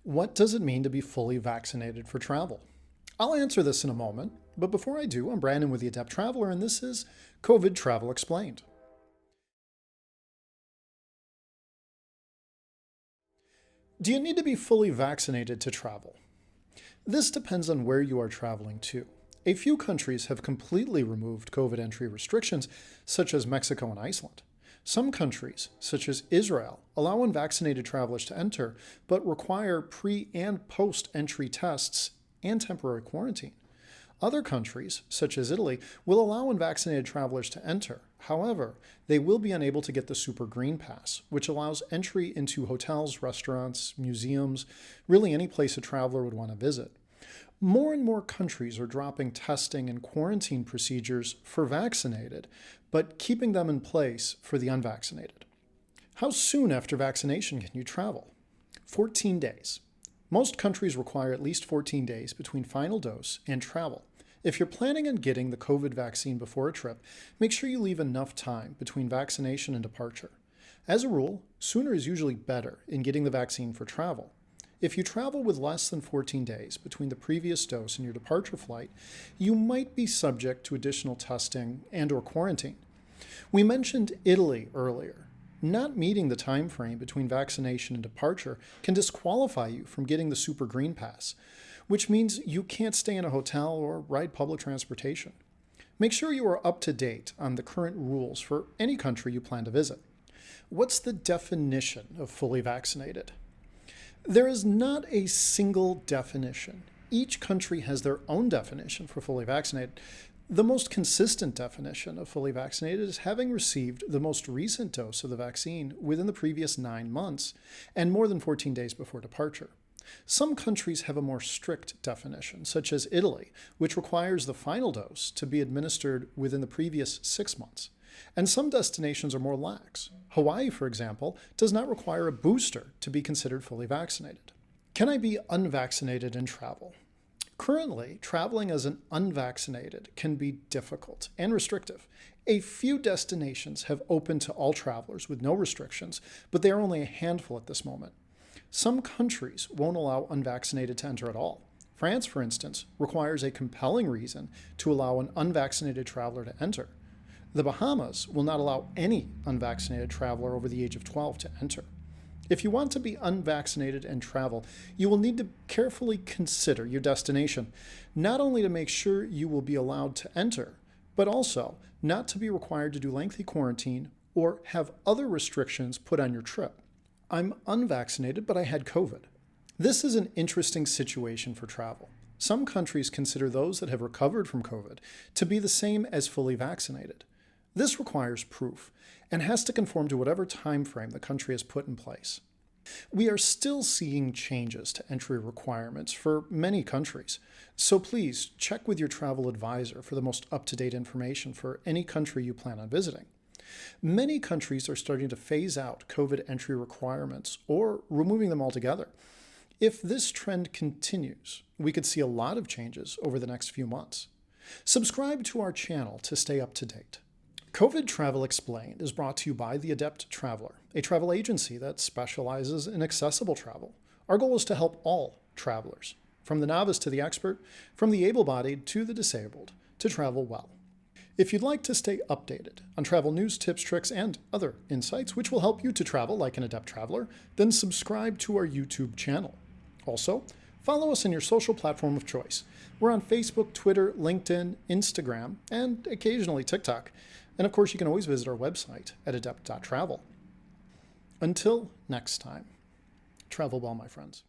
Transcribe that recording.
What does it mean to be fully vaccinated for travel? I'll answer this in a moment, but before I do, I'm Brandon with the Adept Traveler, and this is COVID Travel Explained. Do you need to be fully vaccinated to travel? This depends on where you are traveling to. A few countries have completely removed COVID entry restrictions, such as Mexico and Iceland. Some countries, such as Israel, allow unvaccinated travelers to enter, but require pre- and post-entry tests and temporary quarantine. Other countries, such as Italy, will allow unvaccinated travelers to enter. However, they will be unable to get the Super Green Pass, which allows entry into hotels, restaurants, museums, really any place a traveler would want to visit. More and more countries are dropping testing and quarantine procedures for vaccinated, but keeping them in place for the unvaccinated. How soon after vaccination can you travel? 14 days. Most countries require at least 14 days between final dose and travel. If you're planning on getting the COVID vaccine before a trip, make sure you leave enough time between vaccination and departure. As a rule, sooner is usually better in getting the vaccine for travel. If you travel with less than 14 days between the previous dose and your departure flight, you might be subject to additional testing and/or quarantine. We mentioned Italy earlier. Not meeting the time frame between vaccination and departure can disqualify you from getting the Super Green Pass, which means you can't stay in a hotel or ride public transportation. Make sure you are up to date on the current rules for any country you plan to visit. What's the definition of fully vaccinated? There is not a single definition. Each country has their own definition for fully vaccinated. The most consistent definition of fully vaccinated is having received the most recent dose of the vaccine within the previous 9 months and more than 14 days before departure. Some countries have a more strict definition, such as Italy, which requires the final dose to be administered within the previous 6 months. And some destinations are more lax. Hawaii, for example, does not require a booster to be considered fully vaccinated. Can I be unvaccinated and travel? Currently, traveling as an unvaccinated can be difficult and restrictive. A few destinations have opened to all travelers with no restrictions, but they are only a handful at this moment. Some countries won't allow unvaccinated to enter at all. France, for instance, requires a compelling reason to allow an unvaccinated traveler to enter. The Bahamas will not allow any unvaccinated traveler over the age of 12 to enter. If you want to be unvaccinated and travel, you will need to carefully consider your destination, not only to make sure you will be allowed to enter, but also not to be required to do lengthy quarantine or have other restrictions put on your trip. I'm unvaccinated, but I had COVID. This is an interesting situation for travel. Some countries consider those that have recovered from COVID to be the same as fully vaccinated. This requires proof and has to conform to whatever time frame the country has put in place. We are still seeing changes to entry requirements for many countries, so please check with your travel advisor for the most up-to-date information for any country you plan on visiting. Many countries are starting to phase out COVID entry requirements or removing them altogether. If this trend continues, we could see a lot of changes over the next few months. Subscribe to our channel to stay up to date. COVID Travel Explained is brought to you by the Adept Traveler, a travel agency that specializes in accessible travel. Our goal is to help all travelers, from the novice to the expert, from the able-bodied to the disabled, to travel well. If you'd like to stay updated on travel news, tips, tricks, and other insights which will help you to travel like an adept traveler, then subscribe to our YouTube channel. Also, follow us on your social platform of choice. We're on Facebook, Twitter, LinkedIn, Instagram, and occasionally TikTok. And of course, you can always visit our website at adept.travel. Until next time, travel well, my friends.